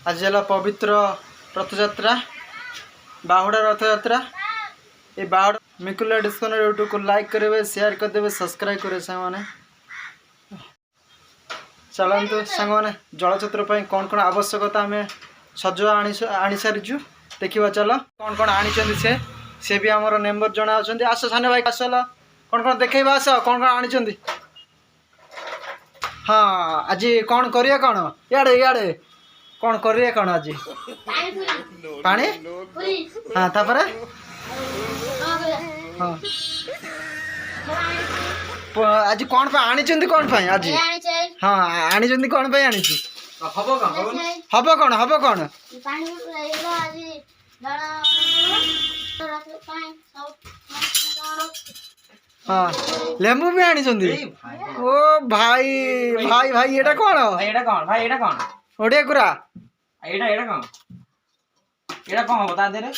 आज है पवित्र रथयात्रा बाहुड़ा रथयात्रा। ये बाहुड़ा मिकुला डिस्कवर यूट्यूब को लाइक करेंगे, शेयर करदे, सब्सक्राइब करेंगे साने। चलतु सांग मैंने जलचित्र कौन कौन आवश्यकता आम सज आनी सारीचु देखा। चल कौन कौन आनी से भी आमर मेम्बर जड़े अच्छा। आस साने भाई आस कौन कौन देखेबा, आस कौन कौन आनी। हाँ आज कौन करिए कौन इे इे कौन करिए कौन आज पानी। हाँ तापर हाँ आज कौन आनी कौन आज। हाँ आनी कौन आनी हम कौन हम कौन हाँ लेंबू भी आनी। ओ भाई भाई भाई ये कौन भाई एटा कौन ओडिया कुरा एटा कौन बता दे रे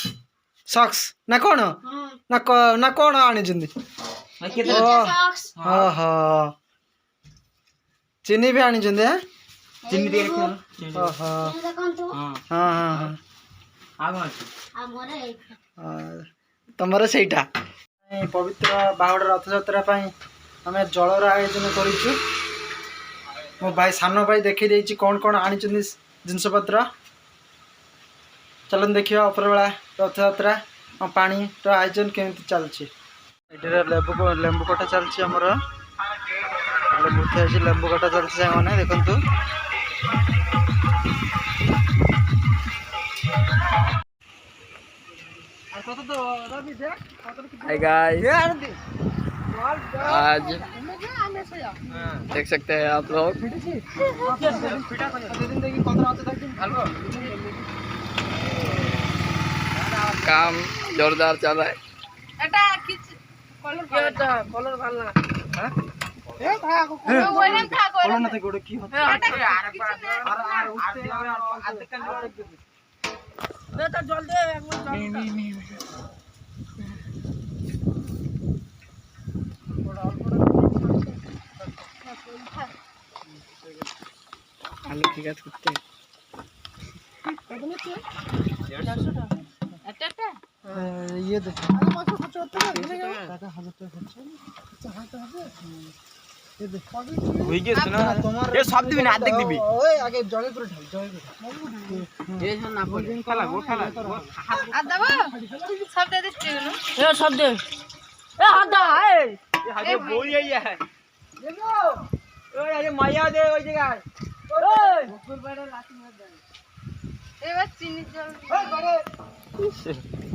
सक्स ना कौन ना कौन आनी। चीनी भी आनी चिन्नी दे रखी हाँ हाँ तुमर सेटा पवित्र बाहुड़ा रथयात्रा आम जलर आयोजन करूँ। मो भाई सान भाई देखी देछि कौन कौन आनी जिनपत्र। चलन देखिए अपर बेला रथयात्रा पानी आयोजन केमती चलती। लेंबू कटा चलती आमर लेंबू कटा चलती मैंने देखु। हाय गाइस, आज देख सकते हैं आप लोग काम जोरदार चल रहा है। आलू की गाछ कुत्ते ये ये शब्द भी ना देख दिबी ओए आगे जगे पर ढल ये ना बोल खाला वो खाला आ दबा शब्द दे देनो ये शब्द ए हदा ए ये हजे बोल यही है देखो ओए अरे माया दे ओई जगह ओए फुल बड़े लाठी मत दे ए बस चीनी चल ओए बड़े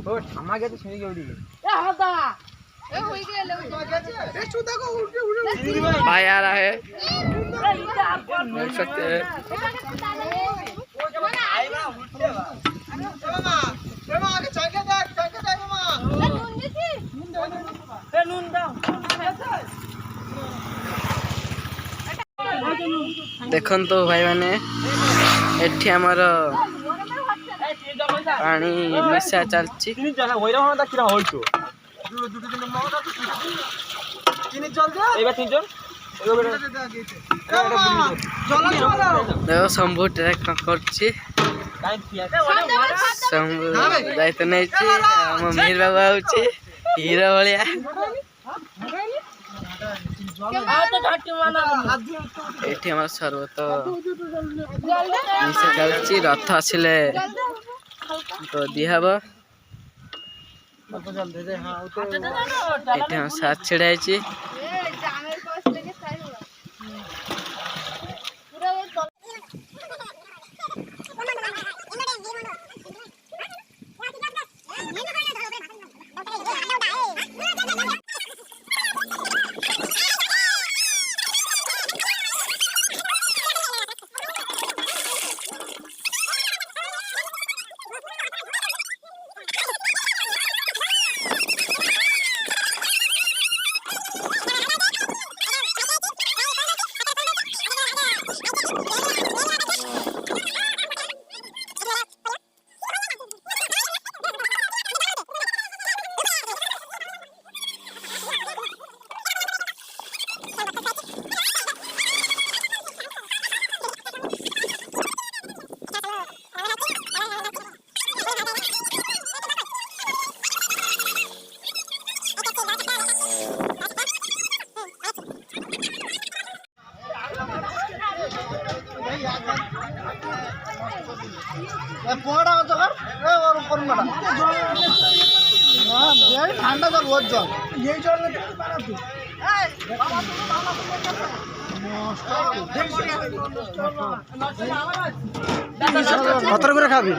ओ ठमा के तो सुनी गौड़ी ए हदा ए होई गेले ए चूता को उल्टे भाई आ रहा है, देख सकते हैं। आगे चल के देखो तो भाई मैंने एठी हमार पानी मिशा चलची। देखो शंभु ट्रैक करछि शंभु दायित्व नहीं मीर बाबू आउछि हीरो भलिया। एठी हमार सर्वत मिशा चलछि। रथ आसिले तो दिहब। एठी हम साथ छिड़ाइछि। ঠান্ডা জল ওর জল এই জল কত করে খাবি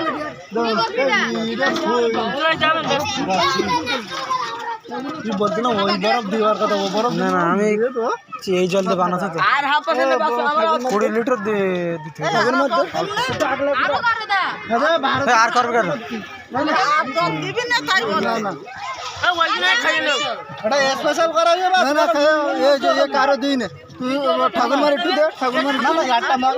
তুই বলতো না ওই বরফ দেওয়ার কথা ও বরফ না না আমি এই জল দিয়ে বানাতে তো আর 20 লিটার দিতে আর করবে কেন এটা স্পেশাল করা যাবে না না এই যে কারো দিন তুই ঠাকুর মার একটু দে ঠাকুর মার না গাড়টা মার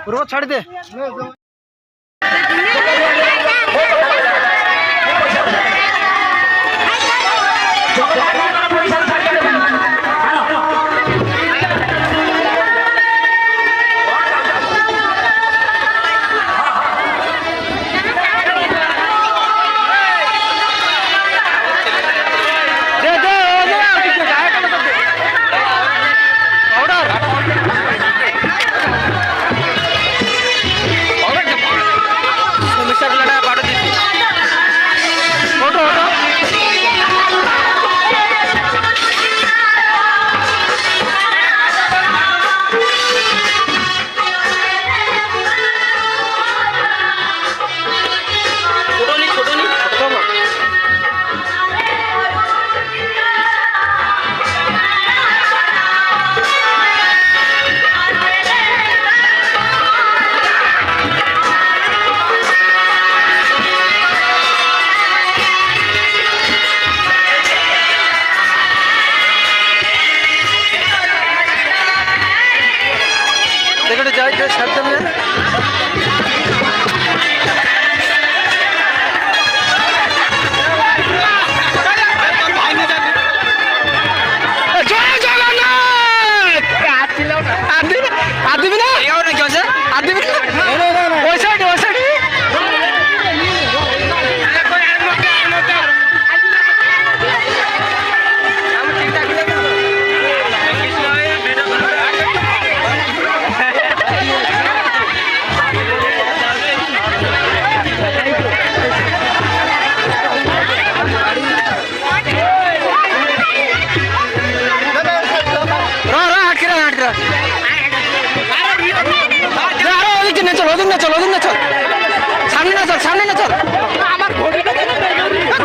পুরো ছাড় দে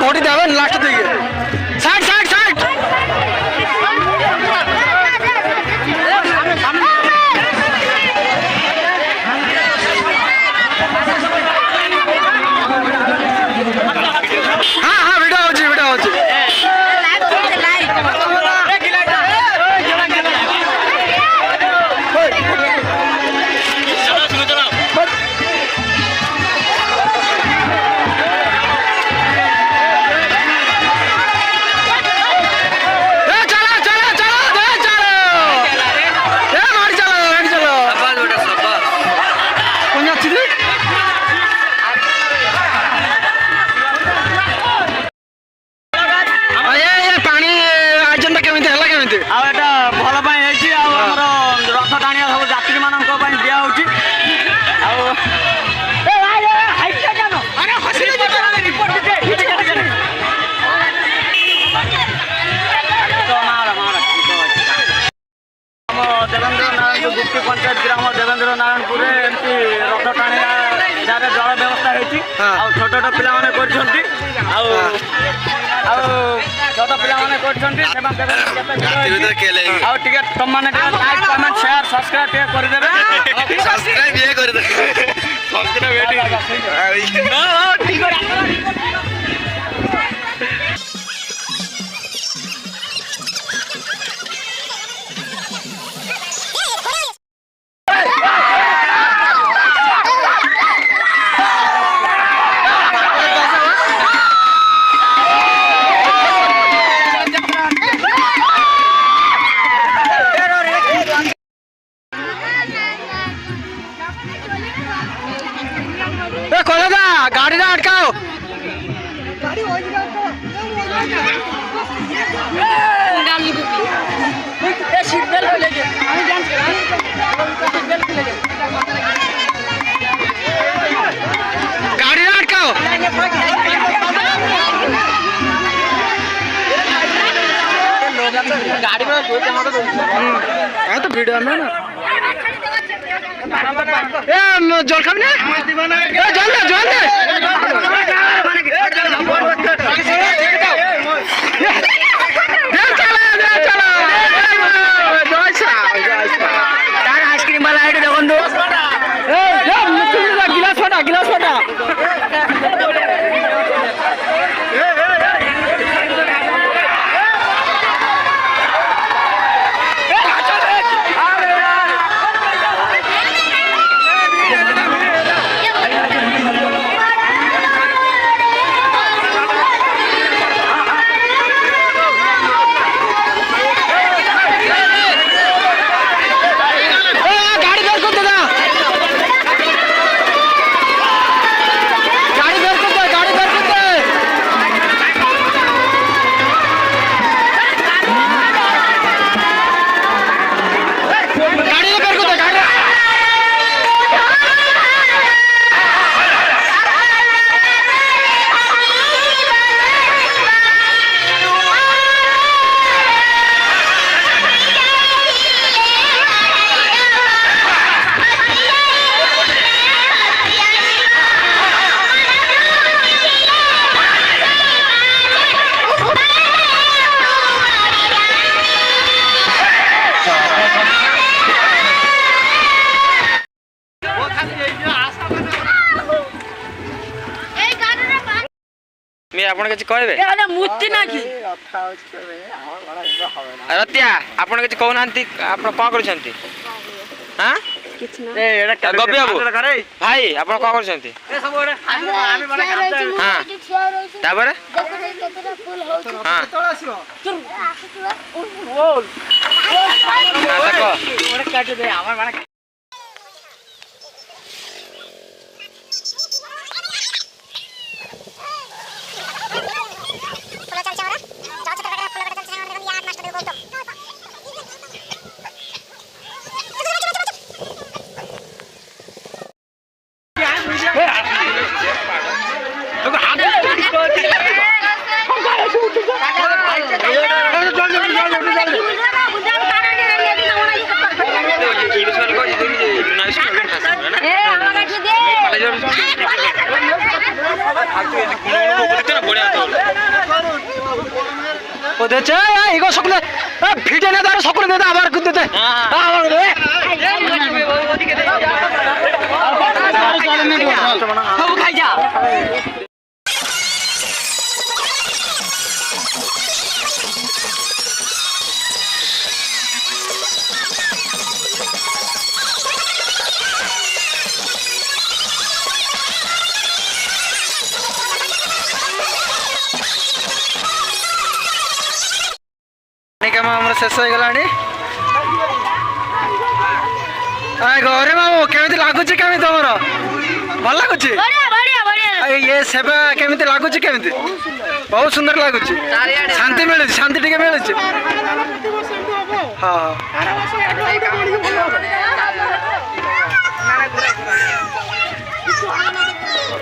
ঘড়ি দেবেন লাস্টের দিকে সাইড সাইড সাইড হ্যাঁ হ্যাঁ ভিডিও হচ্ছে ভিডিও হচ্ছে गुप्ती पंचायत ग्राम देवेंद्र नारायणपुर एमती रथ टाणिया जल व्यवस्था होती छोट छोट पिला छोट पिला तुम मैंने लाइक कमेंट शेयर सब्सक्राइब गाड़ी ना अटकाओ হ্যাঁ তো ভিডিও আমি না এ জল খাবি না জল দে জল দে আইসক্রিম বালা এটা দেখুন তো গিলাস ফাটা গিলাস ফাটা ଆପଣ କିଛି କହିବେ ମୂର୍ତ୍ତି ନାକି ରତିଆ ଆପଣ କିଛି କହୁନାହାନ୍ତି ଆପଣ କଣ କରୁଛନ୍ତି ହଁ ଗବି ବାବୁ ଭାଇ ଆପଣ କଣ କରୁଛନ୍ତି ହଁ ତାପରେ ହଁ দেছে ইগো সকলে ভিডিও না দাঁড়ো সকলে দে আবার কুদ দে আবার দে সব খাই যা কাମ ଆମର ଶେଷ ହେଇଗଲାଣି ଘରେ ମାମୁ କେମିତି ଲାଗୁଛି କେମିତି ତମର ଭଲ ଲାଗୁଛି ଇଏ ସେବା କେମିତି ଲାଗୁଛି କେମିତି ବହୁତ ସୁନ୍ଦର ଲାଗୁଛି ଶାନ୍ତି ମିଳୁଛି ଶାନ୍ତି ଟିକେ ମିଳୁଛି ହଁ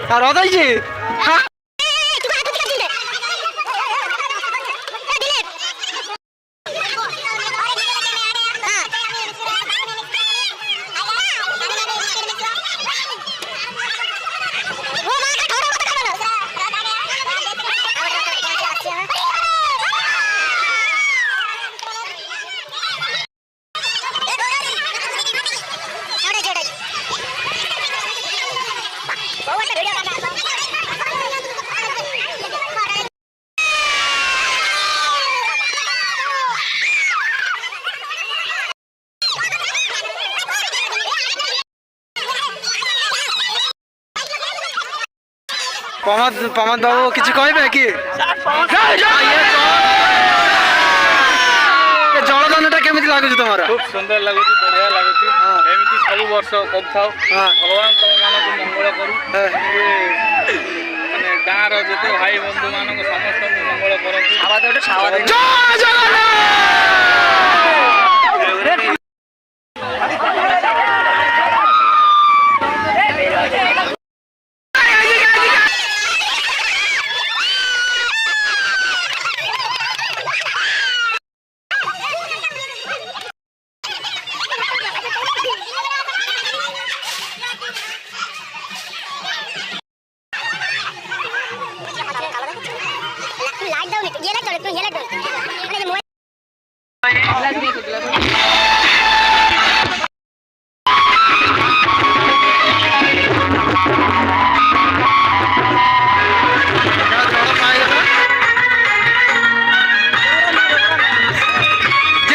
ହଁ ରଦାଇଛି ପ୍ରମୋଦ ବାବୁ କିଛି କହିବେ କି ଜଳଦାନଟା କେମିତି ଲାଗୁଛି ତମର খুব সুন্দর লাগুଛି বঢ়ିଆ ଲାଗୁଛି ଏମିତି ସବୁ ବର୍ଷ କରୁଥାଉ ଭଗବାନ ତମମାନଙ୍କୁ ମଙ୍ଗଳ କରୁ ମାନେ ଗାଁର ଯେତେ ଭାଇ ବନ୍ଧୁ ମାନଙ୍କୁ ସମସ୍ତଙ୍କୁ ମଙ୍ଗଳ କରନ୍ତୁ ଜୟ ଜଗନ୍ନାଥ जे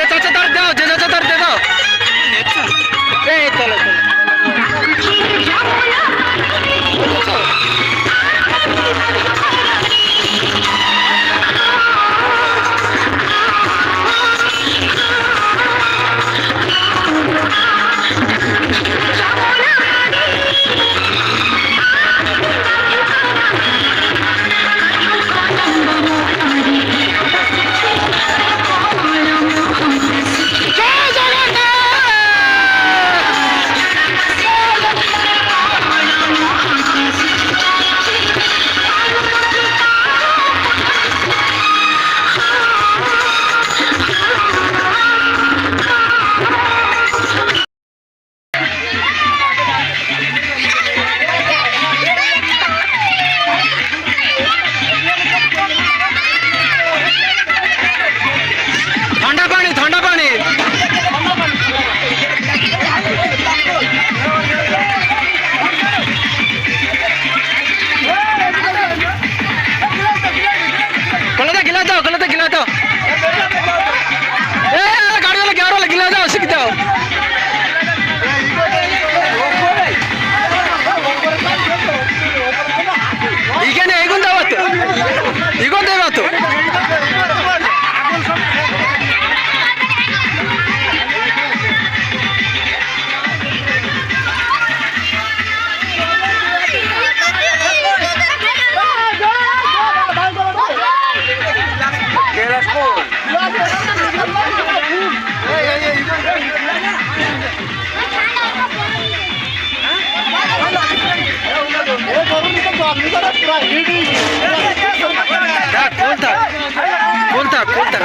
चाचा तर द्या जे चाचा तर दे दो ए चलो ठंडा पानी ठंडा पानी गिला दो ए गाड़ी वाला ग्यारह वाला गिला दो सीख दो ಈಗೇನೆ ಹೇಗುಂದ ಅವತ್ತು ಈಗೊಂದ ಇವತ್ತು কোনটা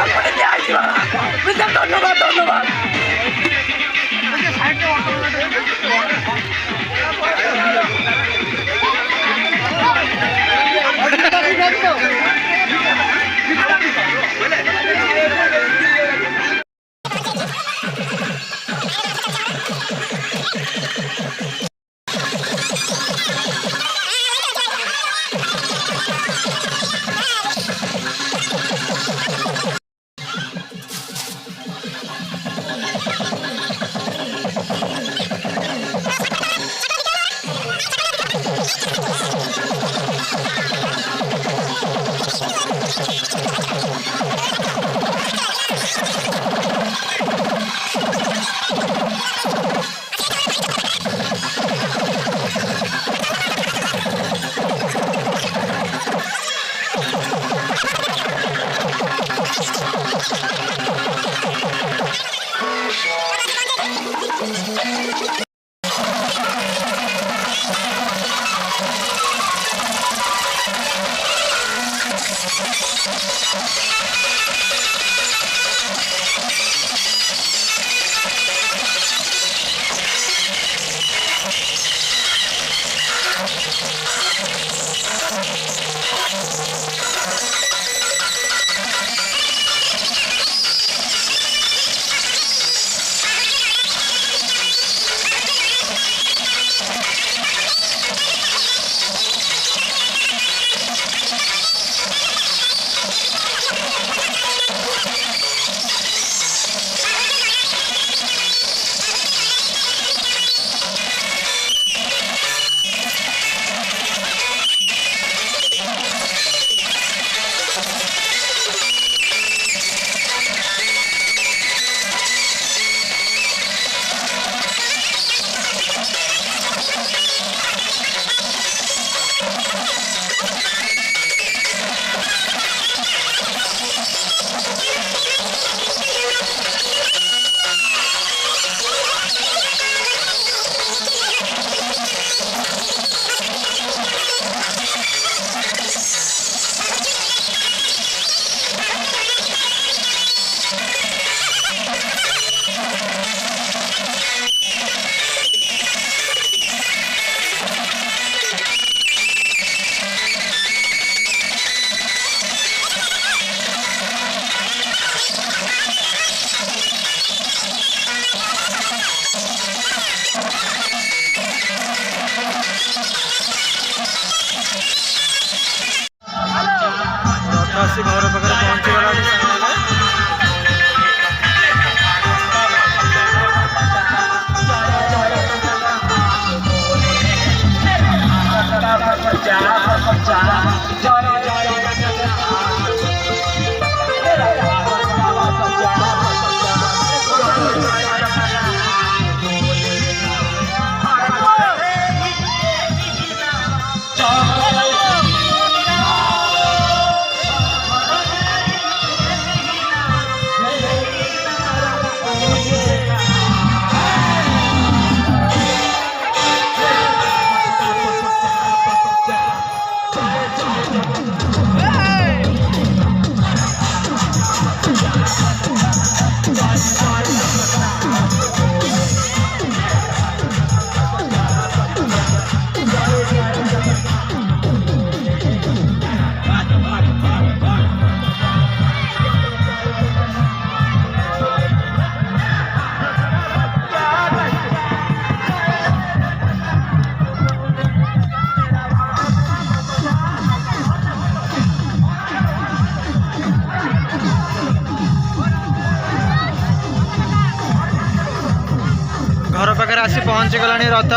ପାଖରେ ଆସି ପହଞ୍ଚିଗଲାଣି ରଥ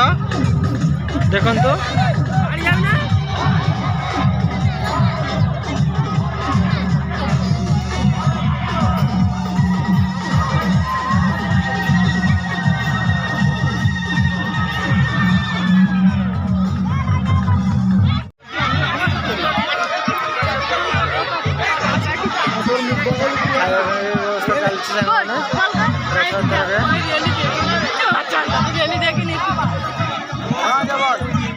ଦେଖନ୍ତୁ।